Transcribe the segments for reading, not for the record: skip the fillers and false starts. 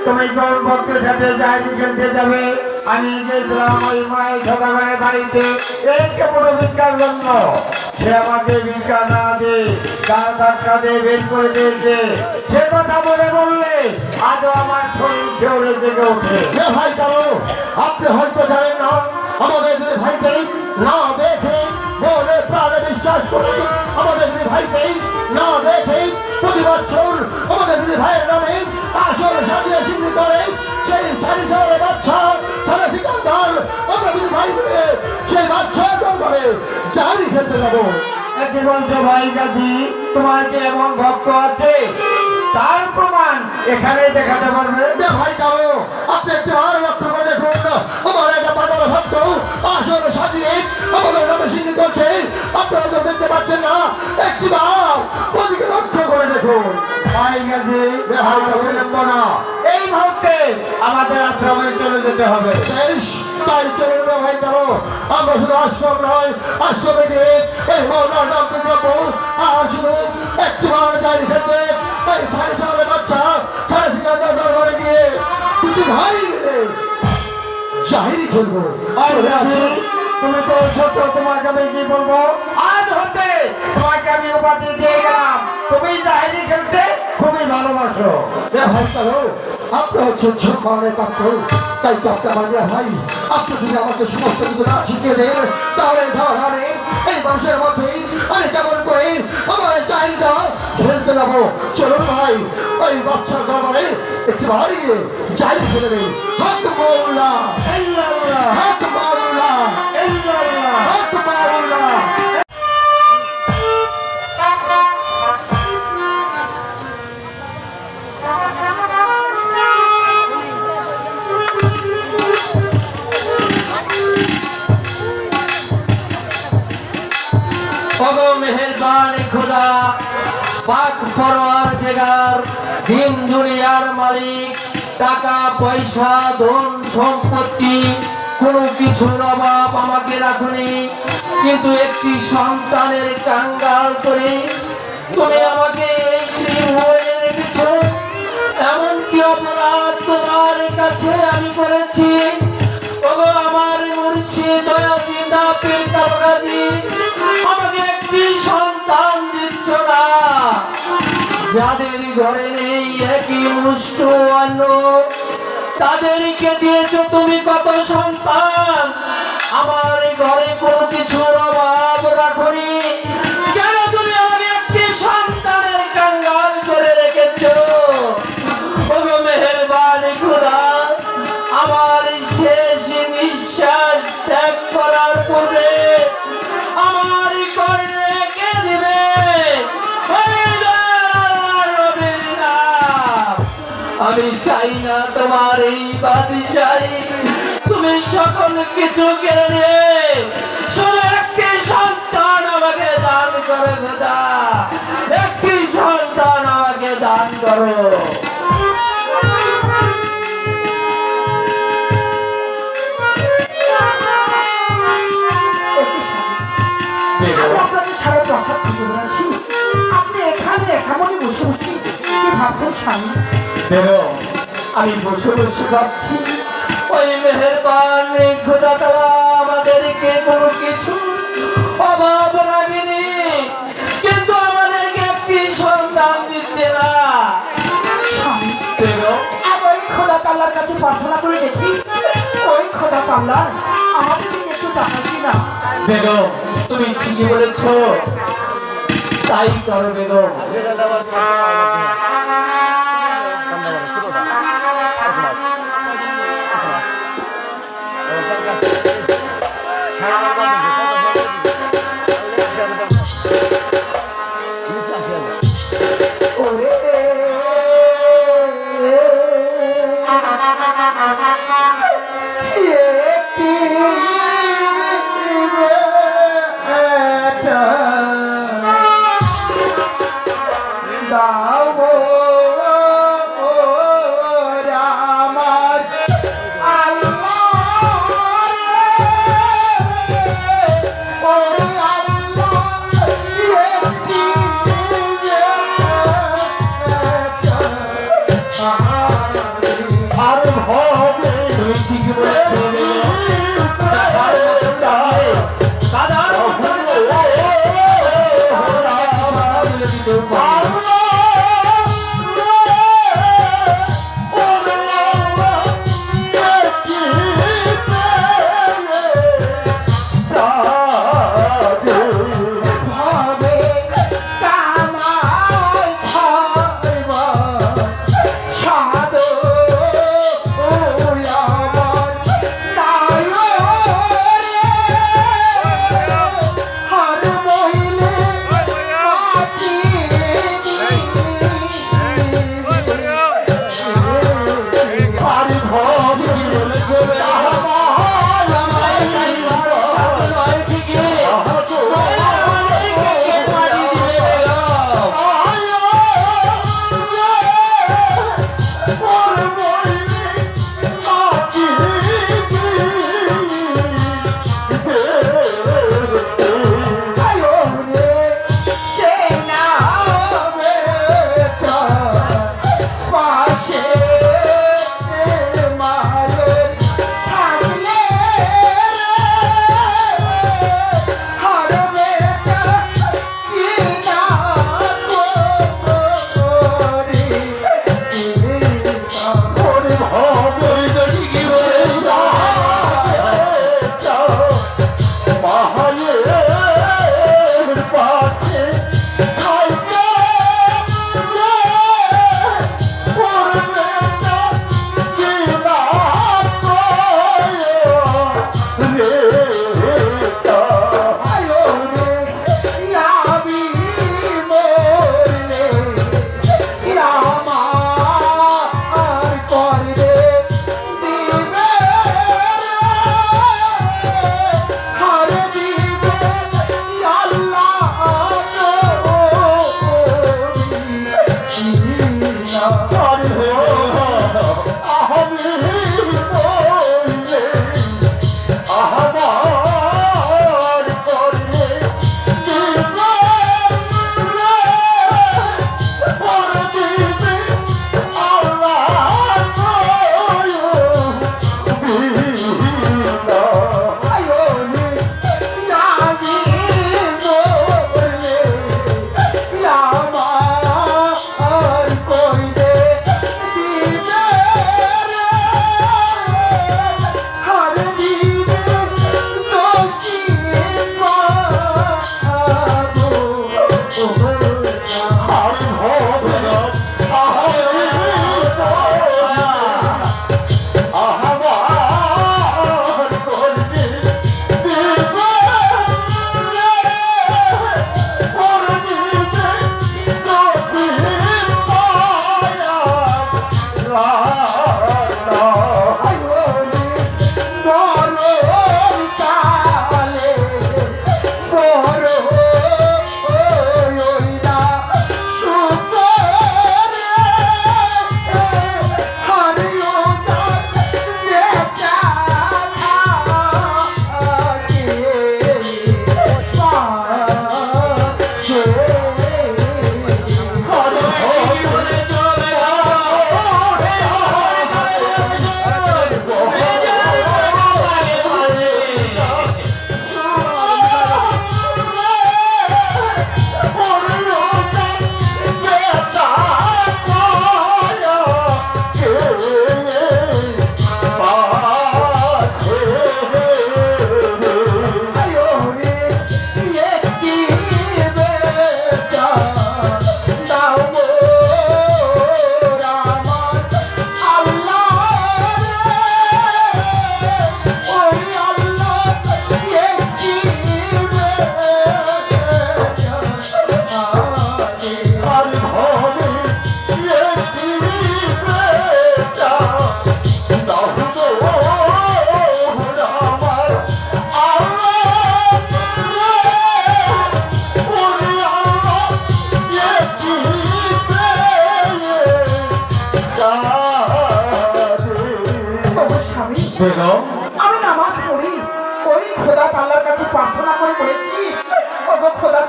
তুমি কোন ভক্তের সাথে জাহাজি খেলতে যাবে? আমি গেছিলাম ওই মায়ের সদাগরের বাড়িতে এই কেবল ভিক্ষার জন্য। সে আমাকে ভিক্ষা না দিয়ে তার ধাক্কা দিয়ে বের করে দিয়েছে। সে কথা বলে বললে আজও আমার শরীর শিহরে জেগে ওঠে। ভাই কারো আপনি হয়তো জানেন না, আমাদের দুই ভাইকে না দেখে মনে প্রাণে বিশ্বাস করি। আমাদের দুই ভাইকে না দেখে প্রতি বছর আমাদের দুই ভাইয়ের নামে আসল সাজিয়ে সিদ্ধি করে সেই সারি শহরে বাচ্চা সারা ঠিকাদার আমরা দুই ভাই মিলে সেই বাচ্চা করে জাহারি খেলতে যাবো। একটি বলছো ভাই গাজী, তোমার কি এমন ভক্ত আছে? তার প্রমাণ এখানে দেখাতে পারবে? ভাই কারো আপনি একটু আর লক্ষ্য করে দেখুন, আমার একটা বাজার ভক্ত আসল সাজিয়ে আমাদের নামে সিদ্ধি করছে। আপনারা তো দেখতে পাচ্ছেন না, একটি বার ওদিকে লক্ষ্য করে দেখুন। এই মুহূর্তে আমাদের আশ্রমে চলে যেতে হবে। তাই চলে যাবে ভাই কারো। আমরা শুধু আশ্রম নয়, আশ্রমে গিয়ে এই মহলার নামকে যাবো। আর শুধু একটি বার জারি খেতে এই সাড়ে শহরের বাচ্চা সাড়ে ঠিকাদার দরবারে গিয়ে দুটি ভাই মিলে জাহিরি খেলবো। তুমি তো ছোট, তোমাকে আমি কি বলবো? আজ হতে তোমাকে আমি উপাধি দিয়ে গেলাম, তুমি জাহিরি খেলতে খুবই ভালোবাসো। ভাই কারো আপনি হচ্ছেন সম্মানের পাত্র, তাই তো আপনার মানিয়া ভাই আপনি যদি আমাকে সমস্ত কিছু না শিখিয়ে দেন তাহলে ধরে এই মানুষের মধ্যে আমি কেমন করে আমার চাহিদা খেলতে যাবো। চলুন ভাই ওই বাচ্চার দরবারে একটি বাড়ি গিয়ে জাহিরি খেলে দেন। হাত মাওলা হাত মাওলা হাত মাওলা। মেহেরবান খোদা পাক পরওয়ারদিগার, দিন দুনিয়ার মালিক, টাকা পয়সা ধন সম্পত্তি কোনো কিছুর অভাব আমাকে রাখুনি। কিন্তু একটি সন্তানের কাঙ্গাল করে তুমি আমাকে এই শ্রীভুবনে রেখেছো। এমন কি অপরাধ তোমার কাছে আমি করেছি? ওগো আমার মুর্শিদ দয়াবিন্দা পীর কালগাজী, আমাকে একটি সন্তান দিচ্ছ না। যাদের ঘরে নেই একই মুষ্ট অন্ন, তাদেরকে দিয়েছো তুমি কত সন্তান। আমার ঘরে কোনো কিছুর অভাব রাখনি, কেন তুমি আমাকে একটি সন্তানের কাঙ্গাল করে রেখেছো? ওগো মেহেরবান খোদা, আমার শেষ নিঃশ্বাস ত্যাগ করার পূর্বে আমার কর্ণে কে দিবে নবীর নাম। আমি চাই না তোমার এই বাদশাহী, তুমি সকল কিছু কেড়ে নিয়ে শুধু একটি সন্তান আমাকে দান করো খোদা, একটি সন্তান আমাকে দান করো। আমি আপনাকে সারা প্রাসাদ থেকে বেড়াচ্ছি, আপনি এখানে একামনে বসে বসে কি ভাবছেন স্বামী? বেগম, আমি বসে বসে ভাবছি ওই মেহেরবান খোদা তাআলা আমাদেরকে কোনো কিছু অভাব লাগেনি, কিন্তু আমাদেরকে একটি সন্তান দিচ্ছে না। স্বামী, বেগম, আমি ওই খোদা তাআলার কাছে প্রার্থনা করে দেখি, ওই খোদা তাআলা আমাদের দিকে একটু তাকাবি না? বেগম, তুমি ঠিকই বলেছ, তাই করো বেগম। ওরে একটি বেটা দাও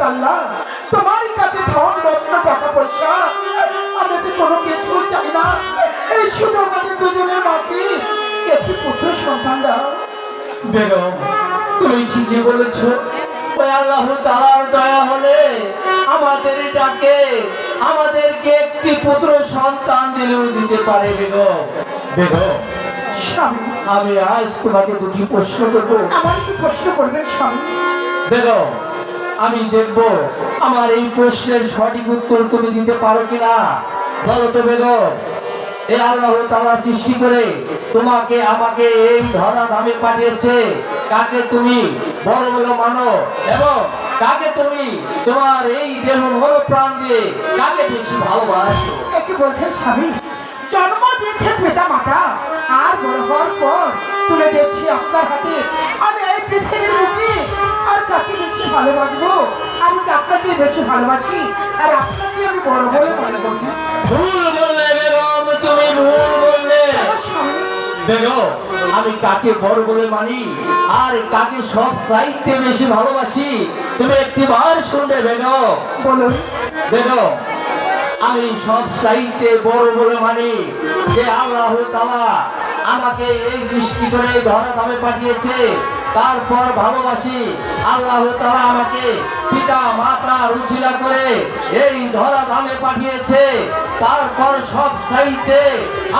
আল্লাহ তোমার কাছে ধন রত্ন টাকা পয়সা আমরা যে কোনো কিছু চাই না, এই শুধু আমাদের দুজনের মাঝে একটি পুত্র সন্তান দাও। বেগম তুমি ঠিকই বলেছ, ওই আল্লাহ তাআলার দয়া হলে আমাদেরকে একটি পুত্র সন্তান দিলেও দিতে পারে। বেগম স্বামী, আমি আজ তোমাকে দুটি প্রশ্ন করবো। আমার কি প্রশ্ন করবেন স্বামী? বেগম আমি দেখব আমার এই প্রশ্নের সঠিক উত্তর তুমি দিতে পারো কিনা। বলো তো বেগম, এই আল্লাহ তাআলা সৃষ্টি করে তোমাকে আমাকে এই ধরা ধামে পাঠিয়েছে, কাকে তুমি বড় বলে মানো এবং কাকে তুমি তোমার এই দেহ মন প্রাণ দিয়ে কাকে বেশি ভালোবাসো? একে বলছেন স্বামী, জন্ম দিয়েছে পিতা মাতা, আর বড় হওয়ার পর তুলে দিয়েছি আপনার হাতে আমি এই পৃথিবীর মুখে। আর কাকে বেশি ভালোবাসবো? আমি যে আপনাকে বেশি ভালোবাসি, আর আপনাকে আমি বড় বলে মনে করি। ভুল বললে বেগম, তুমি ভুল বললে। কেন স্বামী? বেগম আমি কাকে বড় বলে মানি আর কাকে সব চাইতে বেশি ভালোবাসি তুমি একটিবার শুনবে বেগম। বলুন। বেগম আমি সব চাইতে বড় বলে মানি যে আল্লাহ তাআলা আমাকে এই সৃষ্টি করে ধরা ধামে পাঠিয়েছে, তারপর ভালোবাসি আল্লাহ তাআলা আমাকে পিতা মাতা উছিলা করে এই ধরা ধামে পাঠিয়েছে, তারপর সব চাইতে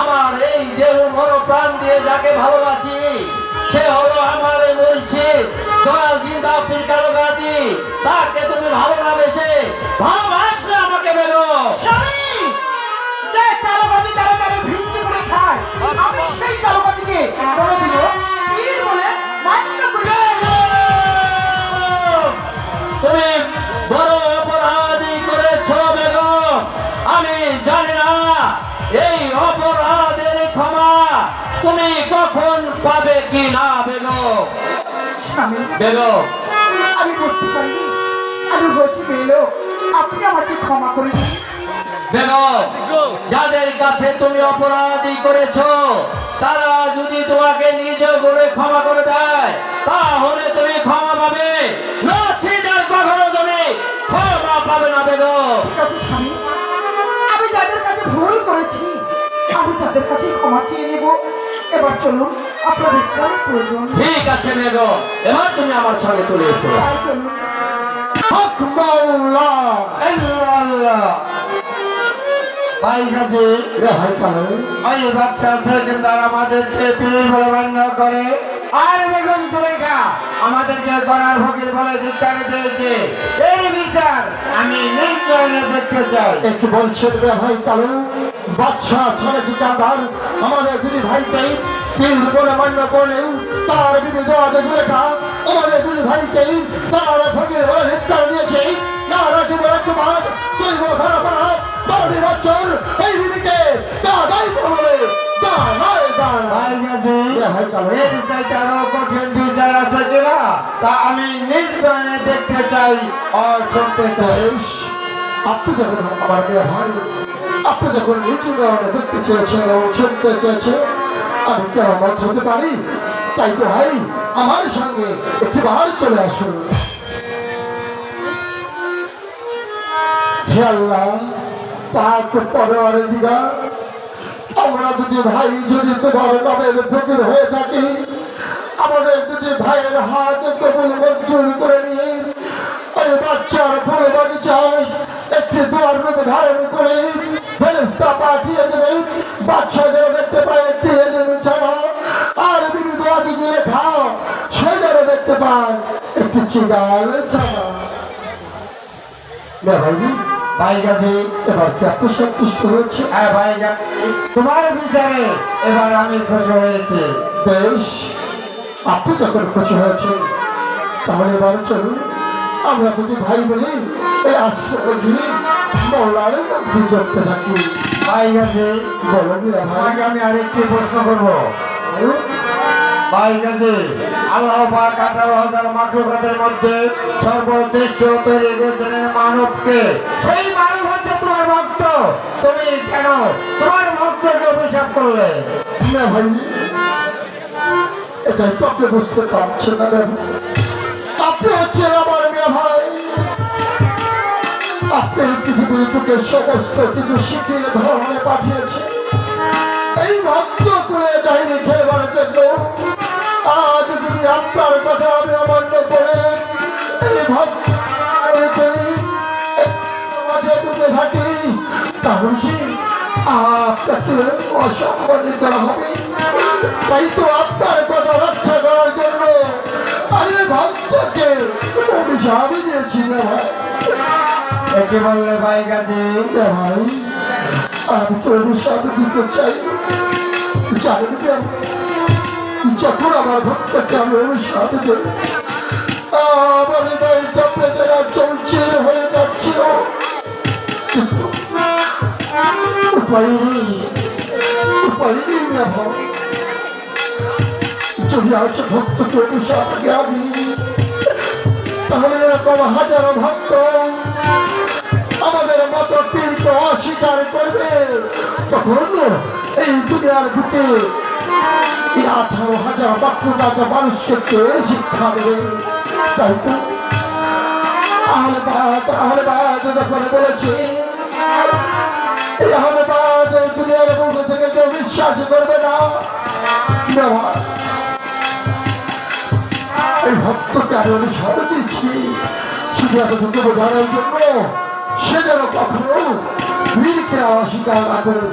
আমার এই দেহ মন প্রাণ দিয়ে যাকে ভালোবাসি সে হলো আমার মুর্শিদ দয়াল জিন্দা পীর কালো গাজী। তাকে তুমি ভালোবাসে ভালোবাসলে আমাকে বেগম। স্বামী, যে কালোবাজি তারা তারা ভিত্তি করে খায়, আমি সেই কালোবাজিকে কোনোদিনও পীর বলে মান্য করি না। তুমি বড় অপরাধী করেছ বেগম। আমি জানি না এই অপরাধের ক্ষমা তুমি কখন পাবে কি না বেগম। স্বামী, বেগম আমি বুঝতে পারিনি আমি হয়েছি মেয়ে লোক, আপনি আমাকে ক্ষমা করে দিন। বেগম যাদের কাছে তুমি অপরাধী করেছো তারা যদি তোমাকে নিজ গুণে ক্ষমা করে দেয় তাহলে তুমি ক্ষমা পাবে, নচিদার কখনো তুমি ক্ষমা পাবে না বেগম। ঠিক আছে স্বামী, আমি যাদের কাছে ভুল করেছি আমি তাদের কাছে ক্ষমা চেয়ে নেব। এবার চলুন, আপনার বিশ্রাম প্রয়োজন। ঠিক আছে বেগম, এবার তুমি আমার সঙ্গে চলে এসো। তাই চলুন। হক মাওলা আল্লাহ। ভাই কাছে রে ভাই কালো, ওই বাচ্চা সেকেন্দার আমাদেরকে পীর বলে মান্য করে, আর বেগম সুলেখা আমাদেরকে গড়ার ফকির বলে ধিক্কার দিয়েছে। এই বিচার আমি নির্ণয় দেখতে চাই। একটু বলছেন রে ভাই কালো, বাচ্চা ছাড়া ঠিকাদার আমাদের দুই ভাইকে পীর বলে মান্য করলেও তার বিবিধ লেখা আমাদের দুই ভাইকে তার ফকির বলে ধিক্কার দিয়েছে। না রাখি বলে তোমার তুই খারাপ না তোর বছর এই বিবিকে তা দায়িত্ব বলে ভাই কাছে ভাই কালো, এর চাইতে আরো কঠিন বিচার আছে কিনা তা আমি নির্ণয় দেখতে চাই ও শুনতে চাই। বেশ, আপনি যখন আমার মেয়ে ভাই আপনি যখন নিজে দেখতে চেয়েছেন ও শুনতে চেয়েছেন আমি কেন মত হতে পারি? তাই তো ভাই আমার সঙ্গে একটিবার চলে আসুন। হে আল্লাহ পাক পরওয়ার দিগা, আমরা দুটি ভাই যদি তোমার নামের ফকির হয়ে থাকি আমাদের দুটি ভাইয়ের হাত কবুল মঞ্জুর করে নিয়ে ওই বাচ্চার ফুল বাগিচায় একটি দুয়ার রূপ ধারণ করে ফেরেশতা পাঠিয়ে দেবে। বাচ্চা যেন দেখতে পায় একটি এলেম ছাড়া আর বিবিধ আদিকে লেখা সে যেন দেখতে পায় একটি চিগাল ছাড়া। ভাই ভাই কাছে এবার কি আপনি সন্তুষ্ট হয়েছে? হ্যাঁ ভাই কাছে তোমার বিচারে এবার আমি খুশি হয়েছি। বেশ, আপনি যখন খুশি হয়েছেন তাহলে এবার চলুন আমরা দুটি ভাই বলি এই আশ্রমে গিয়ে মৌলার নামটি জপতে থাকি। ভাই কাছে বলো মিয়া ভাই। তোমাকে আমি আরেকটি প্রশ্ন করবো। ভাই কাছে আল্লাহ পাক 18,000 মাখলুকাতের মধ্যে সর্বশ্রেষ্ঠ তৈরি করেছেন মানবকে। সেই মানব হচ্ছে তোমার ভক্ত, তুমি কেন তোমার ভক্তকে অভিশাপ করলে? মিয়া ভাই এটাই তো আপনি বুঝতে পারছেন না। আপনি হচ্ছেন আমার মিয়া ভাই, বুকে সমস্ত কিছু শিখিয়ে ধর্মে পাঠিয়েছে এই ভক্ত করে যাইনি খেলবার জন্য। আজ যদি আপনার কথা আমি অমান্য করে এই ভক্ত করি মাঝে বুকে থাকি তাহলে কি আপনাকে অসম্মানিত করা হবে? তাই তো আপনার কথা রক্ষা করার জন্য আমি ভক্তকে অভিশাপ দিয়েছি না ভাই। একে বললে ভাই গাজী? না ভাই, আমি তো অভিশাপ দিতে চাই। জানেন কেন? যখন আমার ভক্তকে আমি অভিশাপ দিই আমার হৃদয়টা পেটেরা চলচির হয়ে যাচ্ছিল, কিন্তু উপায় নেই না ভাই। যদি আজ ভক্তকে অভিশাপ আমি তাহলে এরকম হাজারো ভক্ত আমাদের মতো পীড়িত অস্বীকার করবে। তখন এই দুনিয়ার বুকে 18,000 বাক্যজাত মানুষকে কে শিক্ষা দেবে? তাই তো আহলেবাদ যখন বলেছে এই আহলেবাদ দুনিয়ার বুক থেকে কেউ বিশ্বাস করবে না, এই ভক্তকে আমি অভিশাপ দিচ্ছি শুধু এতটুকু বোঝানোর জন্য সে যেন কখনো বীরকে অস্বীকার না করে।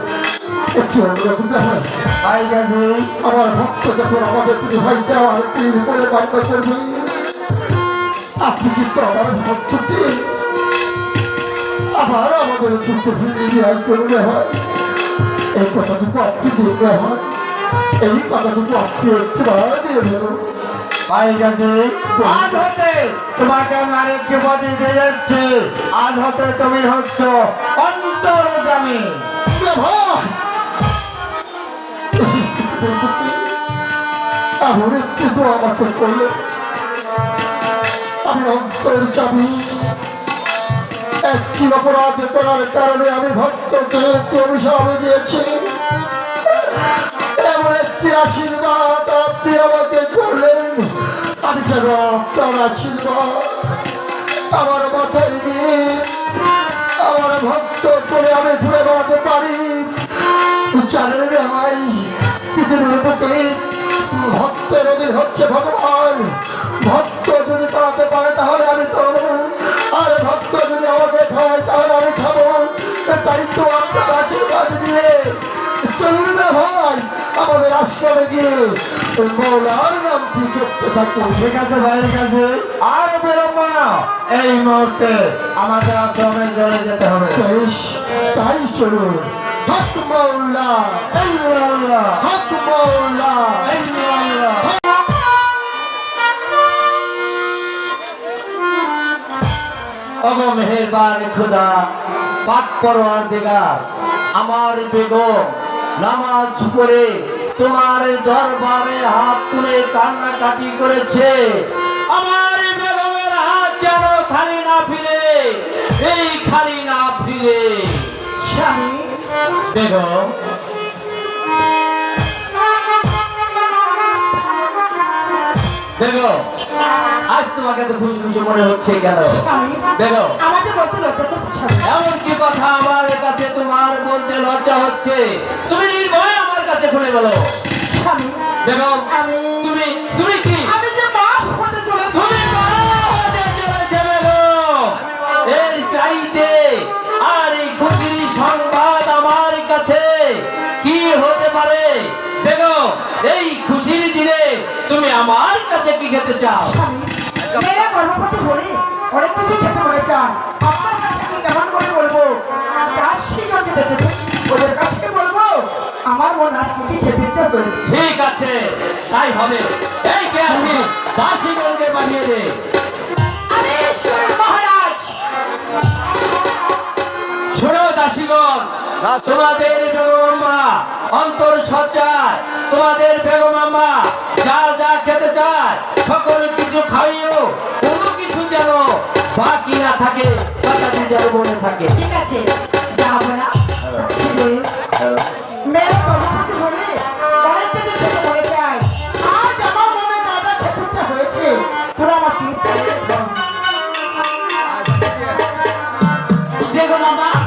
একটি অনুরোধ হয় ভাই গাজী, আমার ভক্ত যখন আমাদের তুমি ভাইকে আমার পীর বলে বার্তা করবে, আপনি কিন্তু আমার ভক্তকে আবার আমাদের চুক্তি ফিরিয়ে নিয়ে আসবে মনে হয়। এই কথাটুকু আপনি দিয়ে হয়, এই কথাটুকু আপনি একটিবার দিয়ে বেরো। ভাই গাজী, আজ হতে তোমাকে আমি আরেকটি পদ দিতে যাচ্ছি। আজ হতে তুমি হচ্ছ অন্তর্যামী। এমন একটি তো আমাকে করলো, আমি অন্তর্যামী। একটি অপরাধ করার কারণে আমি ভক্তকে একটু অভিশাপ দিয়েছি। এমন একটি আশীর্বাদ আপনি আমাকে করলেন, আমি যেন আপনার আশীর্বাদ আমার মাথায় নিয়ে আমার ভক্ত করে আমি ঘুরে বেড়াতে পারি। জানেন ভাই, পৃথিবীর বুকে ভক্তের অধীন হচ্ছে ভগবান। ভক্ত যদি করাতে পারে তাহলে আমি করবো, আর ভক্ত যদি আমাকে খাওয়ায় তাহলে আমি খাবো। তাই তো আপনার আশীর্বাদ দিয়ে চলুন না ভাই, আমাদের আশ্রমে গিয়ে মৌলার নামটি জপতে থাকি। ঠিক আছে ভাই গাজী, আর বিলম্ব না, এই মুহূর্তে আমাদের আশ্রমে চলে যেতে হবে। বেশ, তাই চলুন। হক মৌলা, এই আল্লাহ, হক মৌলা। এই আল্লাহ। ওগো মেহেরবান খোদা, পাক পরওয়ারদিগার, আমার বেগম নামাজ পড়ে তোমার দরবারে হাত তুলে কান্নাকাটি করেছে। আমার বেগমের হাত যেন খালি না ফিরে, এই খালি না ফিরে। স্বামী, বেগম, বেগম, আজ তোমাকে তো খুশি খুশি মনে হচ্ছে কেন? স্বামী, বেগম, আমাকে বলতে লজ্জা করছে স্বামী। এমন কি কথা আমার কাছে তোমার বলতে লজ্জা হচ্ছে? তুমি নির্ভয় আমার কাছে খুলে বলো। স্বামী, বেগম, আমি- তুমি তুমি কি আমি যে মা হতে চলেছি। তুমি বড় হতে চলেছে বেগম। এর চাইতে আর এই খুশির সংবাদ আমার কাছে কি হতে পারে? বেগম, এই খুশির দিনে তুমি আমার কাছে কি খেতে চাও? স্বামী, মেয়েরা গর্ভবতী হলে অনেক কিছু খেতে মনে চান। আপনার কাছে আমি কেমন করে বলবো? দাসীগণকে ডেকেছে, ওদের কাছে বলবো আমার মন আজ কি খেতে ইচ্ছা করেছে। ঠিক আছে, তাই হবে। এই কে আছিস? দাসীগণকে পাঠিয়ে দে। মহারাজ, শোনো দাসীগণ, তোমাদের বেগমাম্মা অন্তর সজ্জায় তোমাদের বেগমাম্মা যা যা খেতে চায় সকল কিছু খাইও, কোনো কিছু যেন বাকি না থাকে, কথাটি যেন মনে থাকে। ঠিক আছে, যাবো না। মেয়েরা গর্ভবতী হলে অনেক কিছু খেতে মনে চায়। আজ আমার মনে দাদা খেতে ইচ্ছা হয়েছে, তোরা আমার তীর্থ বেগম বাবা,